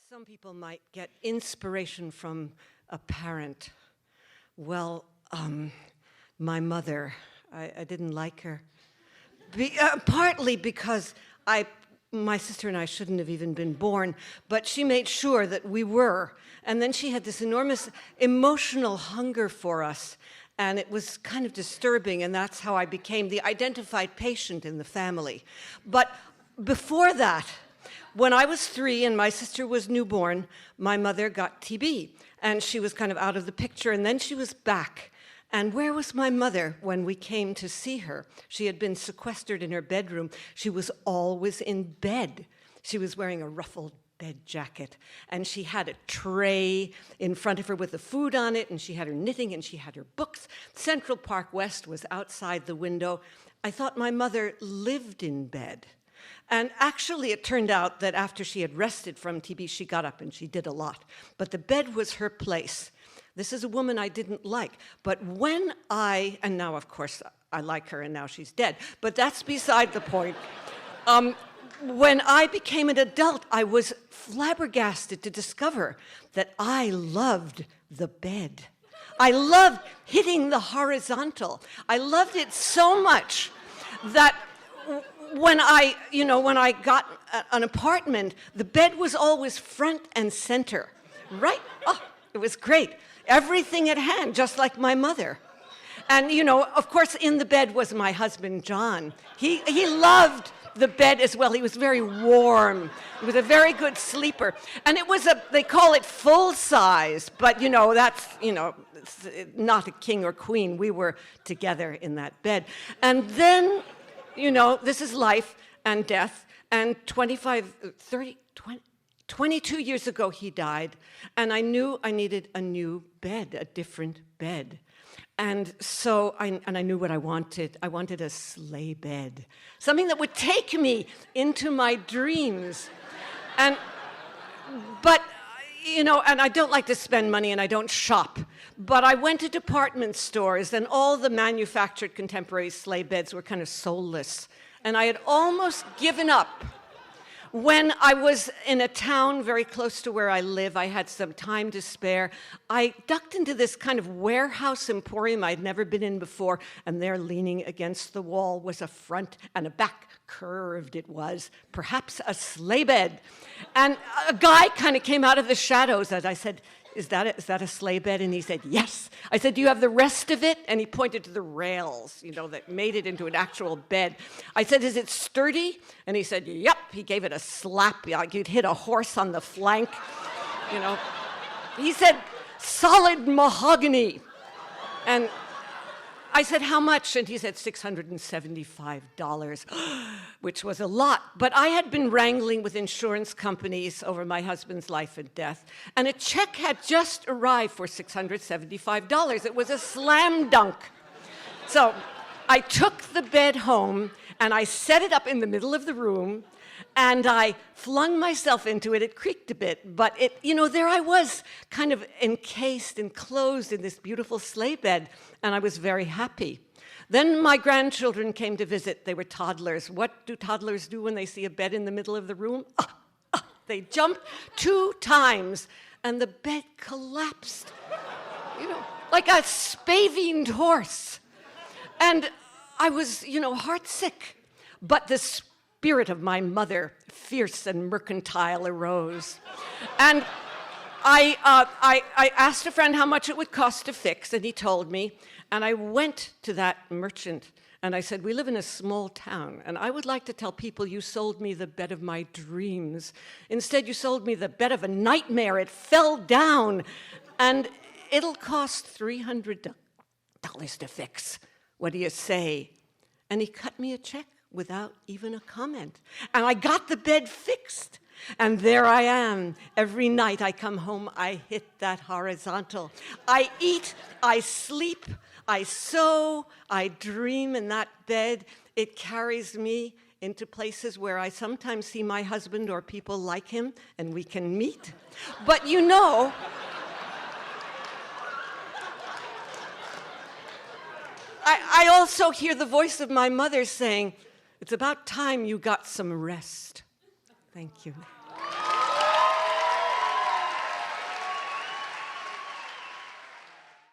Some people might get inspiration from a parent. Well, my mother, I didn't like her. Partly because my sister and I shouldn't have even been born, but she made sure that we were. And then she had this enormous emotional hunger for us, and it was kind of disturbing, and that's how I became the identified patient in the family. But before that, when I was 3 and my sister was newborn, my mother got TB, and she was kind of out of the picture, and then she was back. And where was my mother when we came to see her? She had been sequestered in her bedroom. She was always in bed. She was wearing a ruffled bed jacket, and she had a tray in front of her with the food on it, and she had her knitting, and she had her books. Central Park West was outside the window. I thought my mother lived in bed. And actually, it turned out that after she had rested from TB, she got up and she did a lot. But the bed was her place. This is a woman I didn't like. But when and now, of course, I like her, and now she's dead. But that's beside the point. When I became an adult, I was flabbergasted to discover that I loved the bed. I loved hitting the horizontal. I loved it so much that when I got an apartment, the bed was always front and center, right? Oh, it was great. Everything at hand, just like my mother. And, of course, in the bed was my husband, John. He loved the bed as well. He was very warm. He was a very good sleeper. And it was they call it full size, but, that's, it's not a king or queen. We were together in that bed. And then, this is life and death. And 22 years ago, he died. And I knew I needed a new bed, a different bed. And so I knew what I wanted. I wanted a sleigh bed, something that would take me into my dreams. But I don't like to spend money, and I don't shop. But I went to department stores, and all the manufactured contemporary sleigh beds were kind of soulless. And I had almost given up. When I was in a town very close to where I live, I had some time to spare. I ducked into this kind of warehouse emporium I'd never been in before, and there, leaning against the wall, was a front and a back, curved it was, perhaps a sleigh bed. And a guy kind of came out of the shadows as I said, is that a sleigh bed? And he said, yes. I said, do you have the rest of it? And he pointed to the rails, that made it into an actual bed. I said, is it sturdy? And he said, yep. He gave it a slap, like you'd hit a horse on the flank, He said, solid mahogany. And I said, how much? And he said, $675, which was a lot. But I had been wrangling with insurance companies over my husband's life and death, and a check had just arrived for $675. It was a slam dunk. So I took the bed home, and I set it up in the middle of the room, and I flung myself into it. It creaked a bit, but there I was, kind of enclosed in this beautiful sleigh bed, and I was very happy. Then my grandchildren came to visit. They were toddlers. What do toddlers do when they see a bed in the middle of the room? They jumped 2 times, and the bed collapsed, like a spavined horse. And I was, heartsick, but the spirit of my mother, fierce and mercantile, arose. And I asked a friend how much it would cost to fix, and he told me. And I went to that merchant, and I said, we live in a small town, and I would like to tell people you sold me the bed of my dreams. Instead, you sold me the bed of a nightmare. It fell down, and it'll cost $300 to fix. What do you say? And he cut me a check without even a comment. And I got the bed fixed. And there I am. Every night I come home, I hit that horizontal. I eat, I sleep, I sew, I dream in that bed. It carries me into places where I sometimes see my husband or people like him, and we can meet. But I also hear the voice of my mother saying, it's about time you got some rest. Thank you.